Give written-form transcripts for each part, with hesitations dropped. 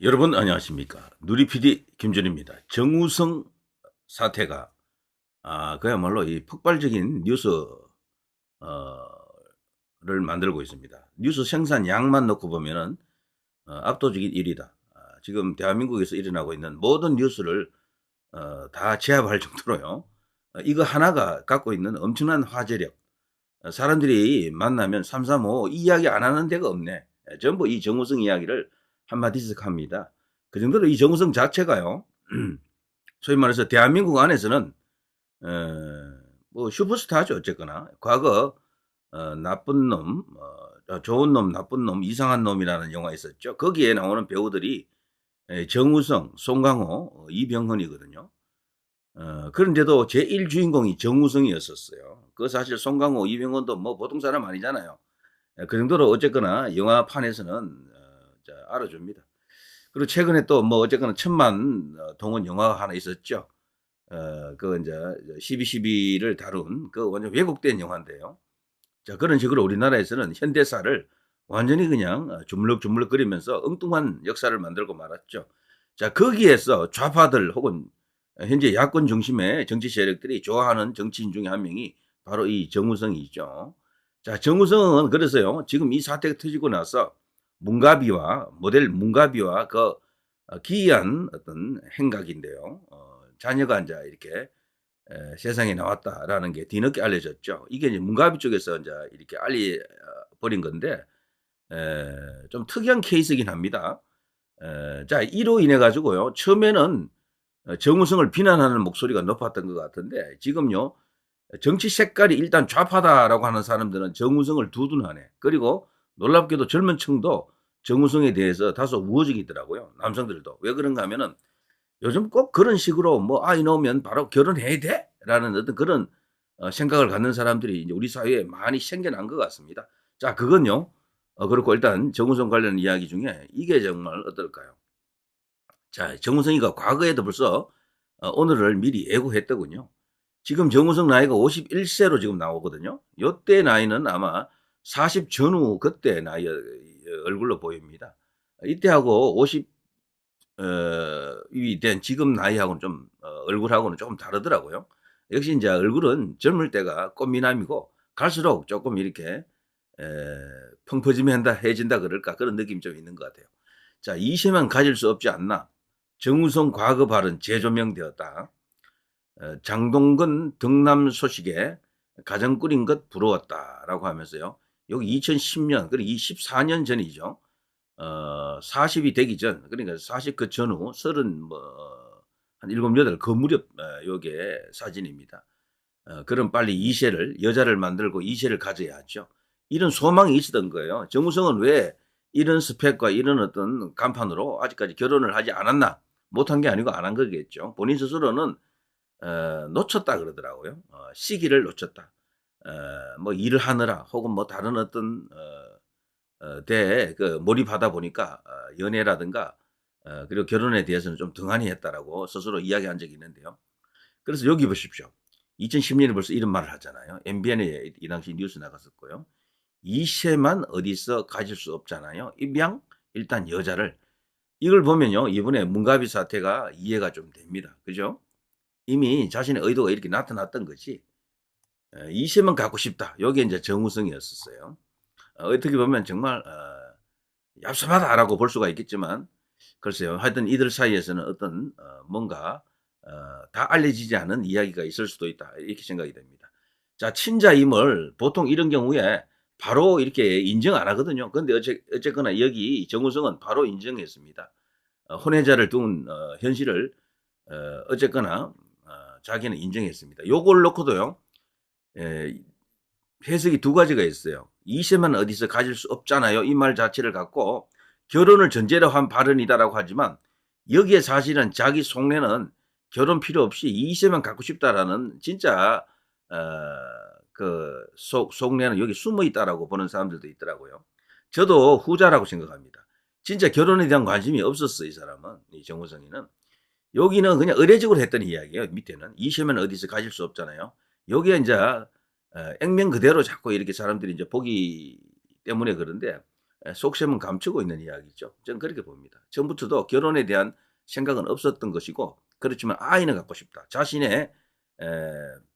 여러분 안녕하십니까. 누리PD 김준입니다. 정우성 사태가 그야말로 이 폭발적인 뉴스를 만들고 있습니다. 뉴스 생산량만 놓고 보면은 압도적인 1위다. 지금 대한민국에서 일어나고 있는 모든 뉴스를 다 제압할 정도로요. 이거 하나가 갖고 있는 엄청난 화제력. 사람들이 만나면 삼삼오오 이 이야기 안 하는 데가 없네. 전부 이 정우성 이야기를 한마디씩 합니다. 그 정도로 이 정우성 자체가요. 소위 말해서 대한민국 안에서는 뭐 슈퍼스타죠. 어쨌거나 과거 나쁜 놈, 좋은 놈, 나쁜 놈, 이상한 놈이라는 영화 있었죠. 거기에 나오는 배우들이 정우성, 송강호, 이병헌이거든요. 그런데도 제1 주인공이 정우성이었었어요. 그 사실 송강호, 이병헌도 뭐 보통 사람 아니잖아요. 그 정도로 어쨌거나 영화판에서는 알아줍니다. 그리고 최근에 또 뭐 어쨌거나 1000만 동원 영화가 하나 있었죠. 그 인제 12.12를 다룬 그 완전 왜곡된 영화인데요. 자, 그런 식으로 우리나라에서는 현대사를 완전히 그냥 주물럭주물럭거리면서 엉뚱한 역사를 만들고 말았죠. 자, 거기에서 좌파들 혹은 현재 야권 중심의 정치 세력들이 좋아하는 정치인 중에 한 명이 바로 이 정우성이죠. 자, 정우성은 그래서요. 지금 이 사태가 터지고 나서 모델 문가비와 그 기이한 어떤 행각인데요. 자녀가 인제 이렇게 세상에 나왔다라는 게 뒤늦게 알려졌죠. 이게 이제 문가비 쪽에서 인제 이렇게 버린 건데 좀 특이한 케이스이긴 합니다. 자, 이로 인해 가지고요. 처음에는 정우성을 비난하는 목소리가 높았던 것 같은데 지금요. 정치 색깔이 일단 좌파다라고 하는 사람들은 정우성을 두둔하네. 그리고 놀랍게도 젊은 층도 정우성에 대해서 다소 우호적이더라고요. 남성들도. 왜 그런가 하면은 요즘 꼭 그런 식으로 뭐 '아이 나오면 바로 결혼해야 돼?' 라는 어떤 그런 생각을 갖는 사람들이 이제 우리 사회에 많이 생겨난 것 같습니다. 자, 그건요. 그렇고 일단 정우성 관련 이야기 중에 이게 정말 어떨까요? 자, 정우성이가 과거에도 벌써 오늘을 미리 예고했더군요. 지금 정우성 나이가 51 세로 지금 나오거든요. 요때 나이는 아마 40 전후 그때 나이 얼굴로 보입니다. 이때하고 50 이 된 지금 나이하고는 좀 얼굴하고는 조금 다르더라고요. 역시 인제 얼굴은 젊을 때가 꽃미남이고 갈수록 쪼끔 이렇게 에 펑퍼짐한다 해진다 그럴까 그런 느낌이 좀 있는 것 같아요. 자, '이세만 가질 수 없지 않나. 정우성 과거 발언 재조명되었다. 장동건 등남 소식에 가정 꾸린 것 부러웠다.'라고 하면서요. 여기 2010년 그리고 이 14년 전이죠. 40이 되기 전 그러니까 40 그 전후 30 뭐 한 7-8 그 무렵 요게 사진입니다. 그럼 빨리 2 세를 여자를 만들고 2 세를 가져야 하죠. 이런 소망이 있었던 거예요. 정우성은 왜 이런 스펙과 이런 어떤 간판으로 아직까지 결혼을 하지 않았나? 못한 게 아니고 안 한 거겠죠. 본인 스스로는 놓쳤다 그러더라고요. 시기를 놓쳤다. 뭐 일을 하느라 혹은 뭐 다른 어떤 데에 몰입하다 보니까 연애라든가 그리고 결혼에 대해서는 좀 등한히 했다라고 스스로 이야기한 적이 있는데요. 그래서 여기 보십시오. 2010 년에 벌써 이런 말을 하잖아요. MBN에 이 당시 뉴스 나갔었고요. "이세만 어디서 가질 수 없잖아요. 입양 일단 여자를." 이걸 보면요. 이번에 문가비 사태가 이해가 좀 됩니다. 그죠? 이미 자신의 의도가 이렇게 나타났던 거지. '이세만 갖고 싶다.' 요게 인제 정우성이었었어요. 어떻게 보면 정말 얍삽하다라고 볼 수가 있겠지만 글쎄요. 하여튼 이들 사이에서는 어떤 뭔가 다 알려지지 않은 이야기가 있을 수도 있다. 이렇게 생각이 됩니다. 자, 친자임을 보통 이런 경우에 바로 이렇게 인정 안 하거든요. 근데 어쨌거나 여기 정우성은 바로 인정했습니다. 혼외자를 둔 현실을 어쨌거나 자기는 인정했습니다. 요걸 놓고도요. 예 해석이 두 가지가 있어요. "이세만 어디서 가질 수 없잖아요." 이 말 자체를 갖고 결혼을 전제로 한 발언이다라고 하지만 여기에 사실은 자기 속내는 결혼 필요 없이 "이세만 갖고 싶다."라는 진짜 속내는 여기 숨어 있다라고 보는 사람들도 있더라고요. 저도 후자라고 생각합니다. 진짜 결혼에 대한 관심이 없었어 이 사람은, 이 정우성이는. 여기는 그냥 의례적으로 했던 이야기예요 밑에는. "이세만 어디서 가질 수 없잖아요." 요게 인제 액면 그대로 자꾸 이렇게 사람들이 인제 보기 때문에 그런데 속셈은 감추고 있는 이야기죠. 저는 그렇게 봅니다. 처음부터도 결혼에 대한 생각은 없었던 것이고 그렇지만 아이는 갖고 싶다. 자신의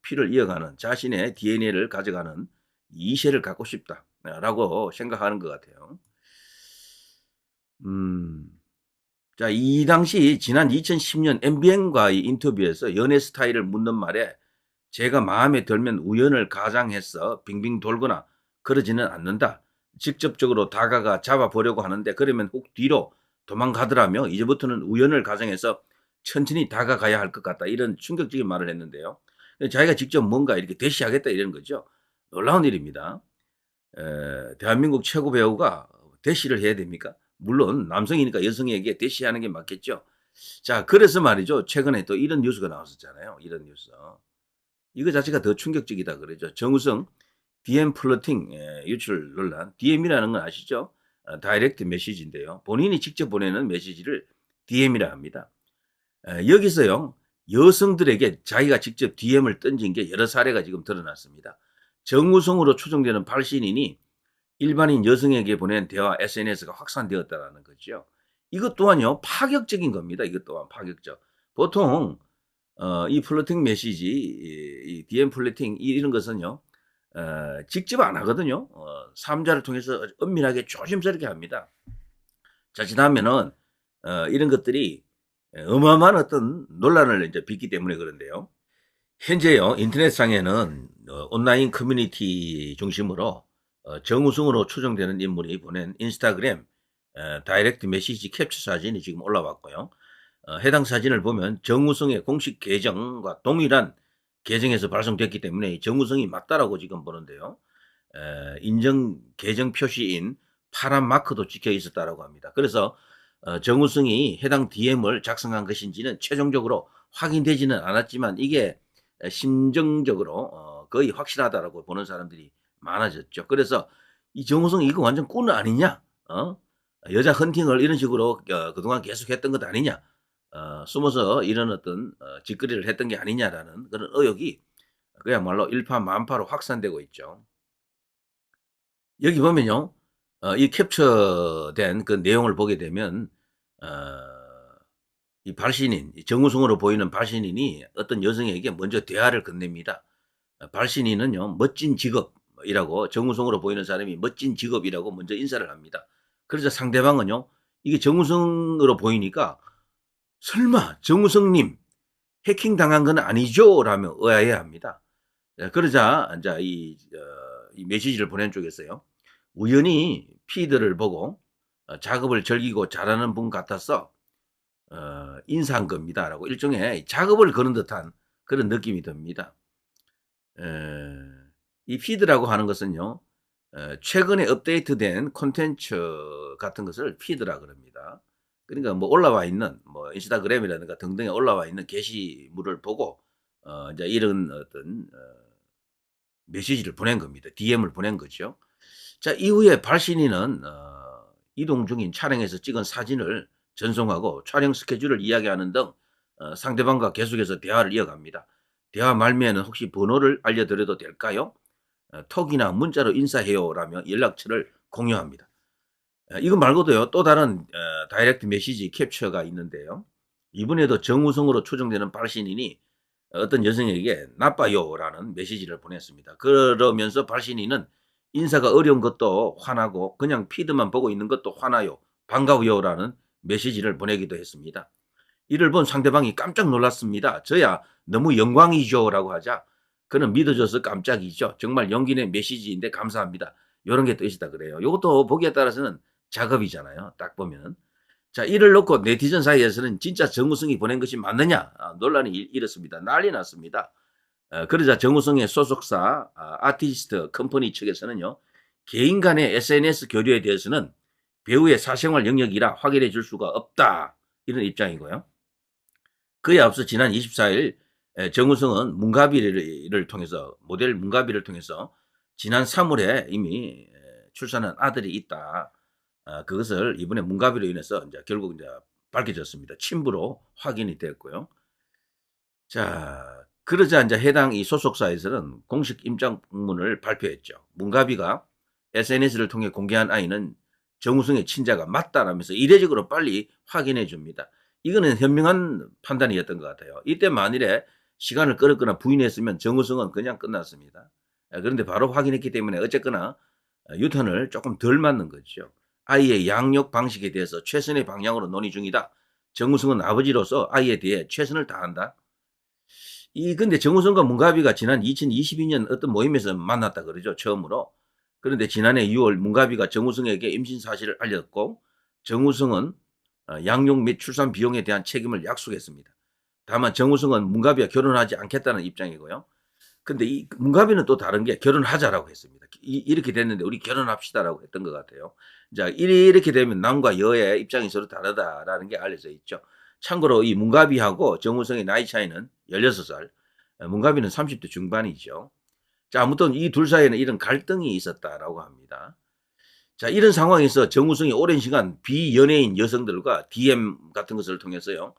피를 이어가는 자신의 DNA를 가져가는 이세를 갖고 싶다라고 생각하는 것 같아요. 자, 이 당시 지난 2010년 MBN과의 인터뷰에서 연애 스타일을 묻는 말에 제가 마음에 들면 우연을 가장해서 빙빙 돌거나 그러지는 않는다. 직접적으로 다가가 잡아보려고 하는데 그러면 혹 뒤로 도망가더라며 이제부터는 우연을 가정해서 천천히 다가가야 할 것 같다. 이런 충격적인 말을 했는데요. 자기가 직접 뭔가 이렇게 대시하겠다 이런 거죠. 놀라운 일입니다. 대한민국 최고 배우가 대시를 해야 됩니까? 물론 남성이니까 여성에게 대시하는 게 맞겠죠. 자, 그래서 말이죠. 최근에 또 이런 뉴스가 나왔었잖아요. 이런 뉴스. 이거 자체가 더 충격적이다 그러죠. 정우성 DM 플러팅 유출 논란. DM이라는 건 아시죠? 다이렉트 메시지인데요. 본인이 직접 보내는 메시지를 DM이라 합니다. 여기서요. 여성들에게 자기가 직접 DM을 던진 게 여러 사례가 지금 드러났습니다. 정우성으로 추정되는 발신인이 일반인 여성에게 보낸 대화 SNS가 확산되었다는 거죠. 이것 또한요. 파격적인 겁니다. 이것 또한 파격적. 보통 이 플러팅 메시지, 이 DM 플러팅 이런 것은요. 직접 안 하거든요. 3자를 통해서 은밀하게 조심스럽게 합니다. 자칫하면은 이런 것들이 어마어마한 어떤 논란을 이제 빚기 때문에 그런데요. 현재요 인터넷상에는 온라인 커뮤니티 중심으로 정우성으로 추정되는 인물이 보낸 인스타그램 다이렉트 메시지 캡처 사진이 지금 올라왔고요. 해당 사진을 보면 정우성의 공식 계정과 동일한 계정에서 발송됐기 때문에 정우성이 맞다라고 지금 보는데요. 인정 계정 표시인 파란 마크도 찍혀 있었다라고 합니다. 그래서 정우성이 해당 DM을 작성한 것인지는 최종적으로 확인되지는 않았지만 이게 심정적으로 거의 확실하다라고 보는 사람들이 많아졌죠. 그래서 이 정우성 이거 완전 꾼 아니냐? 여자 헌팅을 이런 식으로 그동안 계속 했던 것 아니냐? 숨어서 이런 어떤 짓거리를 했던 게 아니냐라는 그런 의혹이 그야말로 일파만파로 확산되고 있죠. 여기 보면요. 이 캡처된 그 내용을 보게 되면 어 이 발신인 이 정우성으로 보이는 발신인이 어떤 여성에게 먼저 대화를 건넵니다. 발신인은요. 멋진 직업이라고 정우성으로 보이는 사람이 멋진 직업이라고 먼저 인사를 합니다. 그러자 상대방은요. 이게 정우성으로 보이니까 '설마 정우성님 해킹당한 건 아니죠?' 라며 의아해합니다. 그러자 인자 이 메시지를 보낸 쪽에서요. 우연히 피드를 보고 작업을 즐기고 잘하는 분 같아서 인사한 겁니다라고 일종의 작업을 거는 듯한 그런 느낌이 듭니다. 에 이 피드라고 하는 것은요. 최근에 업데이트된 콘텐츠 같은 것을 피드라 그럽니다. 그러니까 뭐 올라와 있는 뭐 인스타그램이라든가 등등에 올라와 있는 게시물을 보고 인제 이런 어떤 메시지를 보낸 겁니다. DM을 보낸 거죠. 자, 이후에 발신인은 이동 중인 차량에서 찍은 사진을 전송하고 촬영 스케줄을 이야기하는 등 상대방과 계속해서 대화를 이어갑니다. 대화 말미에는 "혹시 번호를 알려드려도 될까요? 톡이나 문자로 인사해요."라며 연락처를 공유합니다. 이거 말고도요 또 다른 다이렉트 메시지 캡처가 있는데요. 이번에도 정우성으로 추정되는 발신인이 어떤 여성에게 "나빠요."라는 메시지를 보냈습니다. 그러면서 발신인은 "인사가 어려운 것도 화나고 그냥 피드만 보고 있는 것도 화나요. 반가워요."라는 메시지를 보내기도 했습니다. 이를 본 상대방이 깜짝 놀랐습니다. "저야 너무 영광이죠."라고 하자 그는 믿어줘서 깜짝이죠. "정말 용기 낸 메시지인데 감사합니다." 요런 게 또 있었다 그래요. 요것도 보기에 따라서는 작업이잖아요 딱 보면. 자, 이를 놓고 네티즌 사이에서는 "진짜 정우성이 보낸 것이 맞느냐?" 논란이 일었습니다. 난리 났습니다. 그러자 정우성의 소속사 아티스트 컴퍼니 측에서는요. "개인 간의 SNS 교류에 대해서는 배우의 사생활 영역이라 확인해 줄 수가 없다." 이런 입장이고요. 그에 앞서 지난 24일 정우성은 문가비를 통해서 모델 문가비를 통해서 지난 3월에 이미 출산한 아들이 있다. 그것을 이번에 문가비로 인해서 인제 결국 인제 밝혀졌습니다. 친부로 확인이 됐고요. 자, 그러자 인제 해당 이 소속사에서는 공식 입장문을 발표했죠. 문가비가 SNS를 통해 공개한 아이는 정우성의 친자가 맞다라면서 이례적으로 빨리 확인해 줍니다. 이거는 현명한 판단이었던 것 같아요. 이때 만일에 시간을 끌었거나 부인했으면 정우성은 그냥 끝났습니다. 그런데 바로 확인했기 때문에 어쨌거나 유턴을 조금 덜 맞는 거죠. 아이의 양육 방식에 대해서 최선의 방향으로 논의 중이다. 정우성은 아버지로서 아이에 대해 최선을 다한다. 근데 정우성과 문가비가 지난 2022년 어떤 모임에서 만났다 그러죠. 처음으로. 그런데 지난해 6월 문가비가 정우성에게 임신 사실을 알렸고 정우성은 양육 및 출산 비용에 대한 책임을 약속했습니다. 다만 정우성은 문가비와 결혼하지 않겠다는 입장이고요. 근데 이 문가비는 또 다른 게 결혼하자라고 했습니다. 이렇게 됐는데 우리 결혼합시다라고 했던 것 같아요. 자, 이렇게 되면 남과 여의 입장이 서로 다르다라는 게 알려져 있죠. 참고로 이 문가비하고 정우성의 나이 차이는 16살, 문가비는 30대 중반이죠. 자, 아무튼 이 둘 사이에는 이런 갈등이 있었다라고 합니다. 자, 이런 상황에서 정우성이 오랜 시간 비연예인 여성들과 DM 같은 것을 통해서요,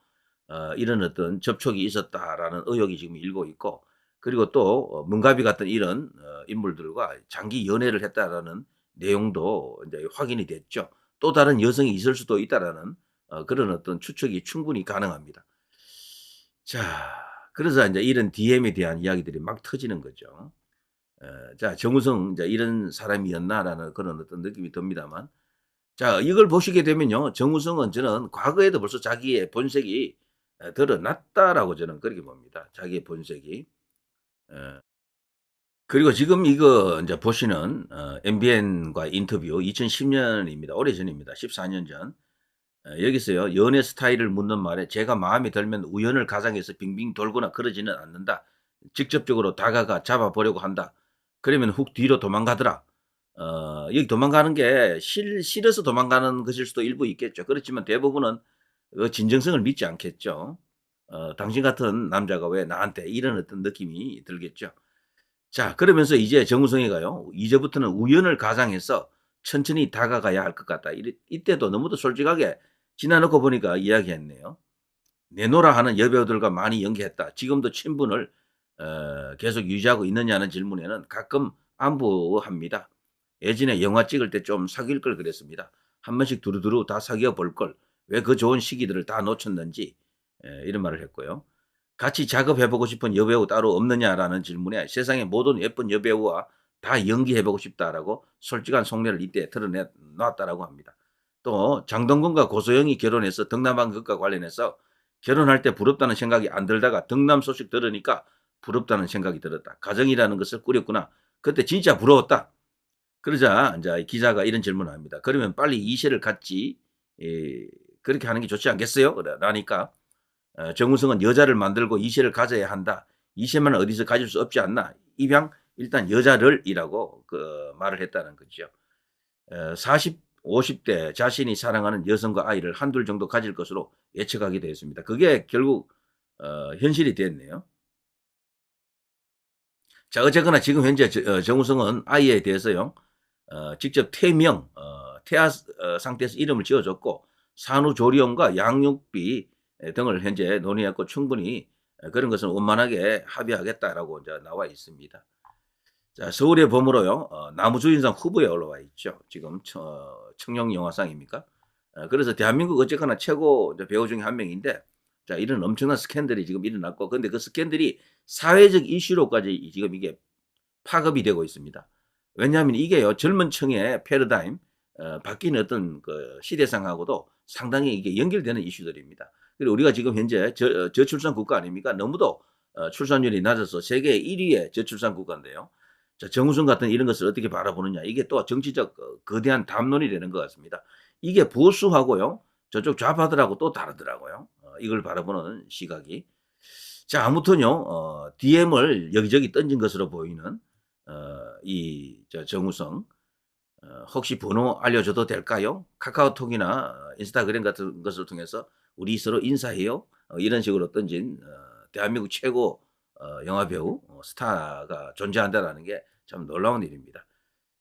이런 어떤 접촉이 있었다라는 의혹이 지금 일고 있고, 그리고 또 문가비 같은 이런 인물들과 장기 연애를 했다라는 내용도 이제 확인이 됐죠. 또 다른 여성이 있을 수도 있다라는 그런 어떤 추측이 충분히 가능합니다. 자, 그래서 이제 이런 DM에 대한 이야기들이 막 터지는 거죠. 자, 정우성 이제 이런 사람이었나라는 그런 어떤 느낌이 듭니다만, 자, 이걸 보시게 되면요, 정우성은 저는 과거에도 벌써 자기의 본색이 드러났다라고 저는 그렇게 봅니다. 자기의 본색이. 예. 그리고 지금 이거 이제 보시는 MBN과 인터뷰 2010년입니다. 오래전입니다. 14년 전. 여기서요. 연애 스타일을 묻는 말에 제가 마음에 들면 우연을 가장해서 빙빙 돌거나 그러지는 않는다. 직접적으로 다가가 잡아보려고 한다. 그러면 훅 뒤로 도망가더라. 여기 도망가는 게 싫어서 도망가는 것일 수도 일부 있겠죠. 그렇지만 대부분은 그 진정성을 믿지 않겠죠. 당신 같은 남자가 왜 나한테 이런 어떤 느낌이 들겠죠. 자, 그러면서 이제 정우성이가요, 이제부터는 우연을 가장해서 천천히 다가가야 할 것 같다. 이때도 너무도 솔직하게 지나놓고 보니까 이야기했네요. 내노라 하는 여배우들과 많이 연기했다. 지금도 친분을 계속 유지하고 있느냐는 질문에는 가끔 안부합니다. 예전에 영화 찍을 때 좀 사귈 걸 그랬습니다. 한 번씩 두루두루 다 사귀어 볼 걸. 왜 그 좋은 시기들을 다 놓쳤는지 이런 말을 했고요. 같이 작업해보고 싶은 여배우 따로 없느냐라는 질문에 세상의 모든 예쁜 여배우와 다 연기해보고 싶다라고 솔직한 속내를 이때 드러내놨다라고 합니다. 또 장동건과 고소영이 결혼해서 덕남한 것과 관련해서 결혼할 때 부럽다는 생각이 안 들다가 덕남 소식 들으니까 부럽다는 생각이 들었다. 가정이라는 것을 꾸렸구나. 그때 진짜 부러웠다. 그러자 이제 기자가 이런 질문을 합니다. 그러면 빨리 이세를 갖지, 그렇게 하는 게 좋지 않겠어요? 라니까 정우성은 여자를 만들고 이세를 가져야 한다. 이세만 어디서 가질 수 없지 않나. 입양 일단 여자를이라고 그 말을 했다는 거죠. 40, 50대 자신이 사랑하는 여성과 아이를 한둘 정도 가질 것으로 예측하게 되었습니다. 그게 결국 현실이 됐네요. 자, 어쨌거나 지금 현재 정우성은 아이에 대해서요, 직접 태명, 태아 상태에서 이름을 지어줬고 산후조리원과 양육비 등을 현재 논의했고 충분히 그런 것은 원만하게 합의하겠다라고 이제 나와 있습니다. 자, 서울의 봄으로요, 나무주인상 후보에 올라와 있죠. 지금 청룡 영화상입니까? 그래서 대한민국 어쨌거나 최고 배우 중에 한 명인데, 자, 이런 엄청난 스캔들이 지금 일어났고, 근데 그 스캔들이 사회적 이슈로까지 지금 이게 파급이 되고 있습니다. 왜냐하면 이게요, 젊은 층의 패러다임, 바뀌는 어떤 그 시대상하고도 상당히 이게 연결되는 이슈들입니다. 그리고 우리가 지금 현재 저출산 국가 아닙니까? 너무도 출산율이 낮아서 세계 1위의 저출산 국가인데요. 자, 정우성 같은 이런 것을 어떻게 바라보느냐. 이게 또 정치적 거대한 담론이 되는 것 같습니다. 이게 보수하고요, 저쪽 좌파들하고 또 다르더라고요. 이걸 바라보는 시각이. 자, 아무튼요, DM을 여기저기 던진 것으로 보이는 정우성, 혹시 번호 알려줘도 될까요? 카카오톡이나 인스타그램 같은 것을 통해서 우리 서로 인사해요. 이런 식으로 던진 대한민국 최고 영화배우 스타가 존재한다는 게 참 놀라운 일입니다.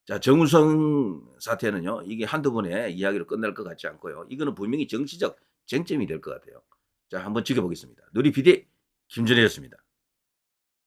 자, 정우성 사태는요, 이게 한두 번의 이야기로 끝날 것 같지 않고요. 이거는 분명히 정치적 쟁점이 될 것 같아요. 자, 한번 지켜보겠습니다. 누리 PD 김준혜였습니다.